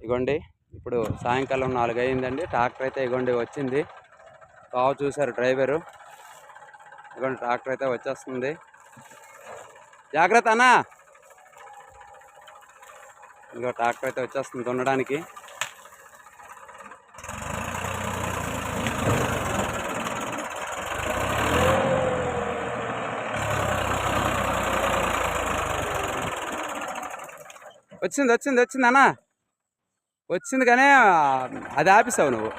ఇగోండి ఇప్పుడు సాయంకాలం 4 అయిందండి. ట్రాక్టర్ అయితే ఇగోండి వచ్చింది. చూశారు డ్రైవరు. ఇగోండి ట్రాక్టర్ అయితే వచ్చేస్తుంది. జాగ్రత్త అన్నా. ఇగో ట్రాక్టర్ అయితే వచ్చేస్తుంది దున్నడానికి. వచ్చింది అన్నా. వచ్చింది కానీ అది ఆపిస్తావు నువ్వు.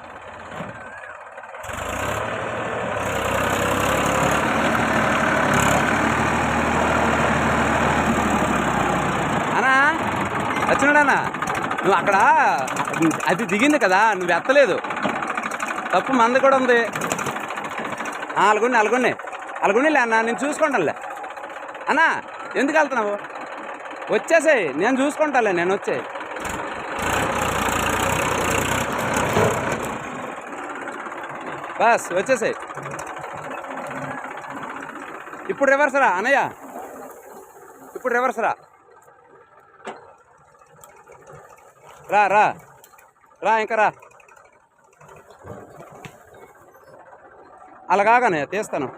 అన్నా వచ్చినాడన్నా. నువ్వు అక్కడ అది దిగింది కదా, నువ్వు ఎత్తలేదు. తప్పు మంది కూడా ఉంది. అలగుండిలే అన్న, నేను చూసుకుంటానులే. అన్నా ఎందుకు వెళ్తున్నావు? వచ్చేసాయి, నేను చూసుకుంటాలే. నేను వచ్చాయి బస్ వచ్చేసాయి. ఇప్పుడు రివర్స్ రా అన్నయ్య, ఇప్పుడు రివర్స్ రా. రా రా రా ఇంకా రా. అలాగానే తీస్తాను.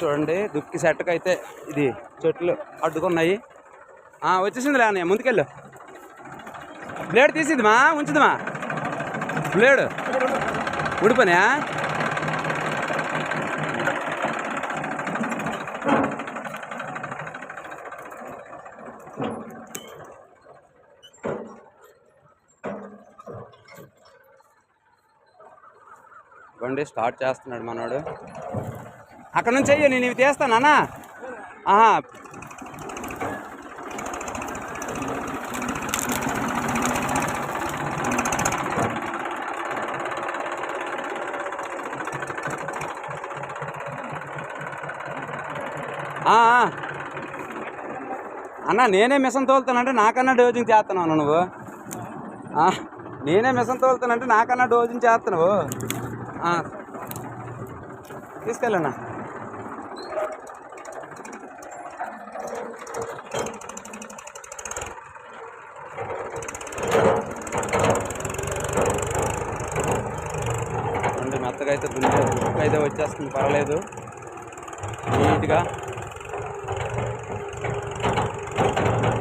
చూడండి దుక్కి సెట్కి అయితే ఇది చెట్లు అడ్డుకున్నాయి. వచ్చేసిందిలే అన్నయ్య, ముందుకెళ్ళు. Blade తీసిద్దిమా, ఉంచుదమా blade. ఉడిపోనా? బండి స్టార్ట్ చేస్తున్నాడు మనోడు. అక్కడ నుంచి అయ్యో నేను ఇవి తీస్తాను అన్నా. అన్నా నేనే మిషన్ తోలుతానంటే నాకన్నా డోజింగ్ చేస్తున్నావు నువ్వు. నేనే మిషన్ తోలుతానంటే నాకన్నా డోజింగ్ చేస్తున్నావు. తీసుకెళ్ళన్నా. మెత్తగా అయితే దుక్కు అయితే వచ్చేస్తుంది, పర్వాలేదు నీట్గా.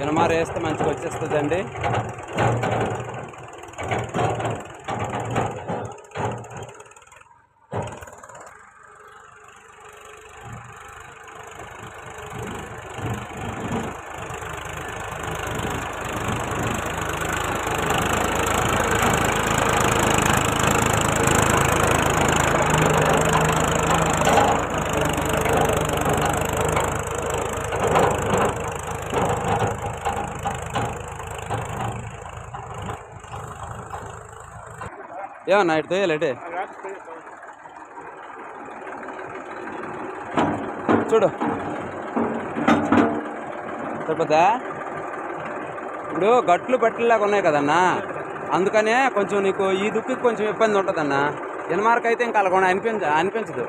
ఇనమారు వేస్తే మంచిగా వచ్చేస్తుందండి. ఏమన్నా ఇటు తోయాలంటే చూడు సరిపోద్దా? ఇప్పుడు గట్లు పట్టిలాగా ఉన్నాయి కదన్నా, అందుకనే కొంచెం నీకు ఈ దుక్కి కొంచెం ఇబ్బంది ఉంటుందన్నా. ఎనమార్క్ అయితే ఇంకా అలా అనిపించదు.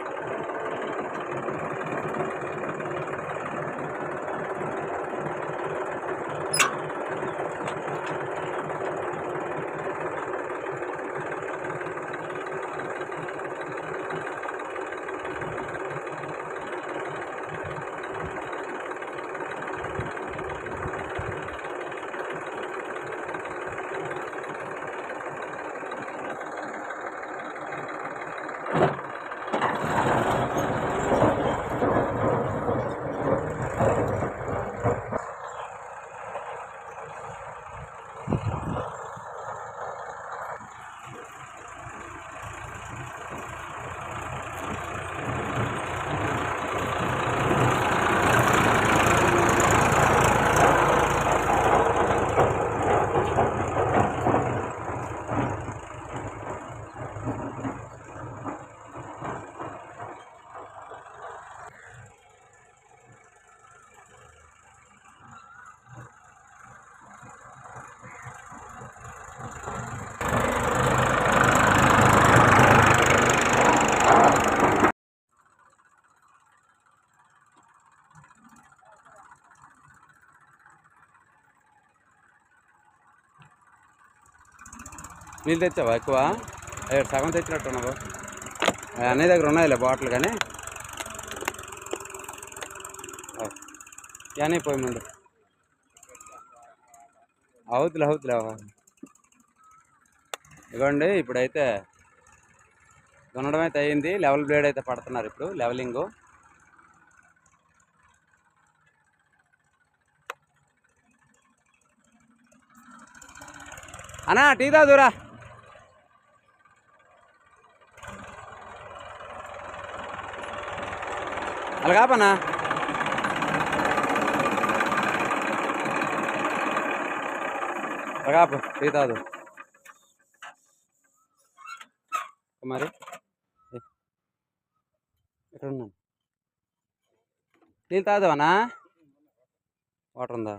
నీళ్ళు తెచ్చావా ఎక్కువ? అదే సగం తెచ్చినట్టున్నావు. అన్నయ్య దగ్గర ఉన్నాయిలే బాటిల్ కానీ కానీ పోయి ముందు అవుతులే ఇవ్వండి. ఇప్పుడైతే దున్నడం అయితే అయింది. లెవెల్ బ్లేడ్ అయితే పడుతున్నారు ఇప్పుడు, లెవెలింగు. అన్నా టీ తాదురా. అలా కాపన్నా కాపు టీ తాదు మరి. ఎక్కడ ఉన్నాను? నీళ్ళు తాగుదావనా? వాటర్ ఉందా?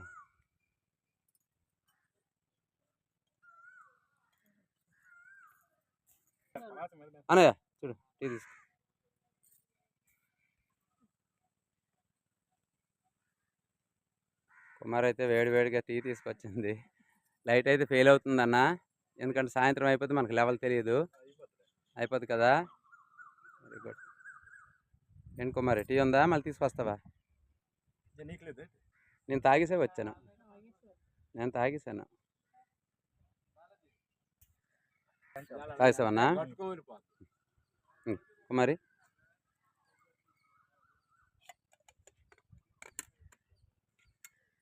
అనయ్య చూడు టీ తీసు. కుమార్ అయితే వేడిగా టీ తీసుకొచ్చింది. లైట్ అయితే ఫెయిల్ అవుతుందన్న, ఎందుకంటే సాయంత్రం అయిపోతే మనకు లెవెల్ తెలియదు. అయిపోద్ది కదా. Very good. ఏంటి కుమారి టీ ఉందా? మళ్ళీ తీసుకొస్తావా? నేను తాగేసే వచ్చాను. తాగేసావన్నా కుమారి?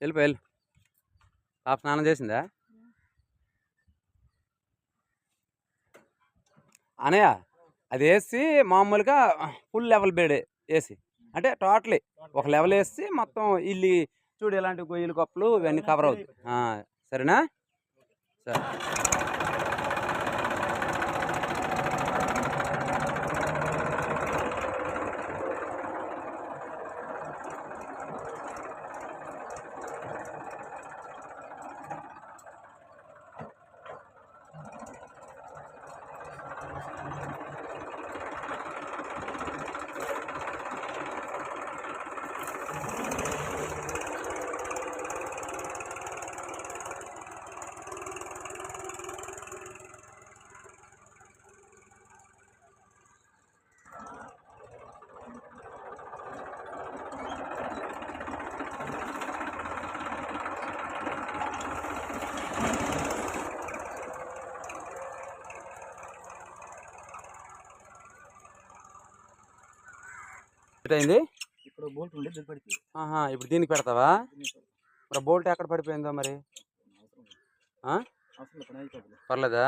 వెళ్ళు. పాప స్నానం చేసిందా? అనయ్య అది వేసి మామూలుగా ఫుల్ లెవెల్ బెడ్ వేసి, అంటే టోటలీ ఒక లెవెల్ వేసి మొత్తం ఇల్లు చూడు ఇలాంటి గొయ్యలు కప్పులు ఇవన్నీ కవర్ అవుతాయి. సరేనా? సరే. అయింది. ఇప్పుడు బోల్ట్ ఉండే పడిపోయింది. ఇప్పుడు దీనికి పెడతావా? మరి బోల్ట్ ఎక్కడ పడిపోయిందో మరి? పర్లేదా?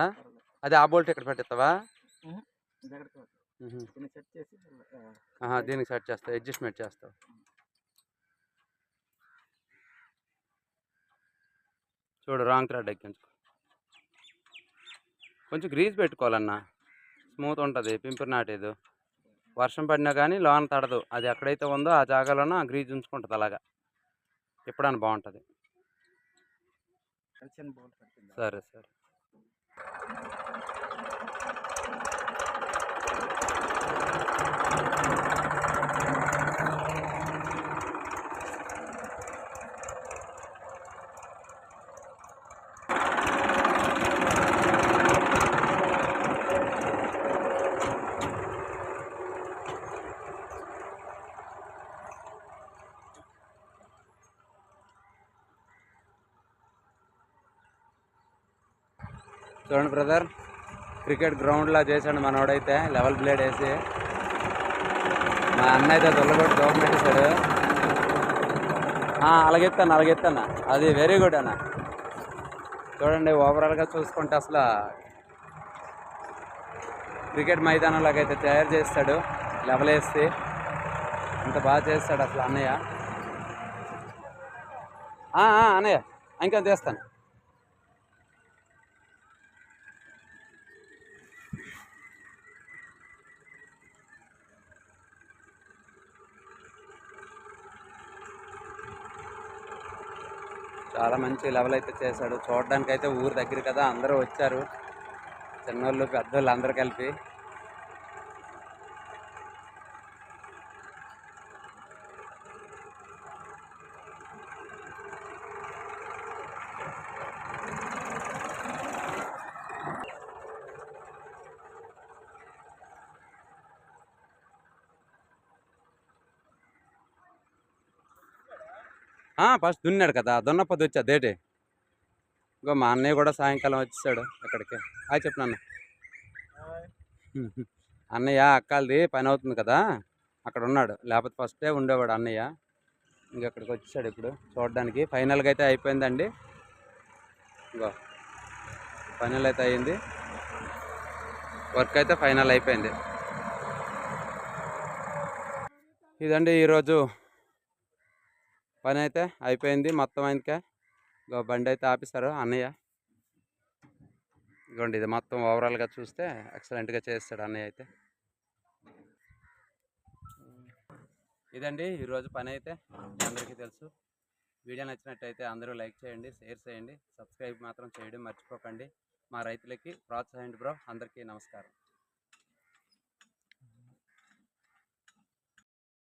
అదే ఆ బోల్ట్ ఎక్కడ పెట్టేస్తావా? దీనికి సెట్ చేస్తావు, అడ్జస్ట్మెంట్ చేస్తావు. చూడు రాంగ్ థ్రెడ్ ఎక్కించుకో. కొంచెం గ్రీజ్ పెట్టుకోవాలన్నా, స్మూత్ ఉంటుంది. పింపర్ నాటేదు. వర్షం పడినా కానీ లోన తడదు. అది ఎక్కడైతే ఉందో ఆ జాగాలోనూ ఆ గ్రీజ్ ఉంచుకుంటుంది. అలాగా ఎప్పుడన్నా బాగుంటుంది. సరే. చూడండి బ్రదర్, క్రికెట్ గ్రౌండ్లా చేశాడు మనోడైతే లెవెల్ బ్లేడ్ వేసి. మా అన్న అయితే దొల్లగొట్టి దూరం పెట్టేశాడు. అలాగెత్తాను. అది వెరీ గుడ్ అన్న. చూడండి ఓవరాల్గా చూసుకుంటే అసలు క్రికెట్ మైదానంలాగా అయితే తయారు చేస్తాడు లెవెల్ వేసి. అంత బాగా చేస్తాడు అసలు అన్నయ్య. అన్నయ్య ఇంకా తీస్తాను. చాలా మంచి లెవెల్ అయితే చేశాడు. చూడడానికి అయితే ఊరు దగ్గర కదా, అందరూ వచ్చారు, చిన్నోళ్ళు పెద్దోళ్ళు అందరూ కలిపి. ఫస్ట్ దున్నాడు కదా, దున్నపోతే వచ్చా అదేటి. ఇంకో మా అన్నయ్య కూడా సాయంకాలం వచ్చేసాడు ఇక్కడికి. చెప్పు నాన్న. అన్నయ్య అక్కలది పని అవుతుంది కదా, అక్కడ ఉన్నాడు. లేకపోతే ఫస్టే ఉండేవాడు అన్నయ్య. ఇంకెక్కడికి వచ్చాడు ఇప్పుడు చూడడానికి. ఫైనల్గా అయితే అయిపోయిందండి. ఇంకో ఫైనల్ అయితే అయ్యింది, వర్క్ అయితే ఫైనల్ అయిపోయింది. ఇదండి ఈరోజు పని అయితే అయిపోయింది మొత్తం. ఆయనకే ఇంకో బండి అయితే ఆపిస్తారు అన్నయ్య. ఇదిగోండి, ఇది మొత్తం ఓవరాల్గా చూస్తే ఎక్సలెంట్గా చేస్తాడు అన్నయ్య అయితే. ఇదండి ఈరోజు పని అయితే అందరికీ తెలుసు. వీడియో నచ్చినట్టయితే అందరూ లైక్ చేయండి, షేర్ చేయండి, సబ్స్క్రైబ్ మాత్రం చేయడం మర్చిపోకండి. మా రైతులకి ప్రోత్సహించండి బ్రో. అందరికీ నమస్కారం.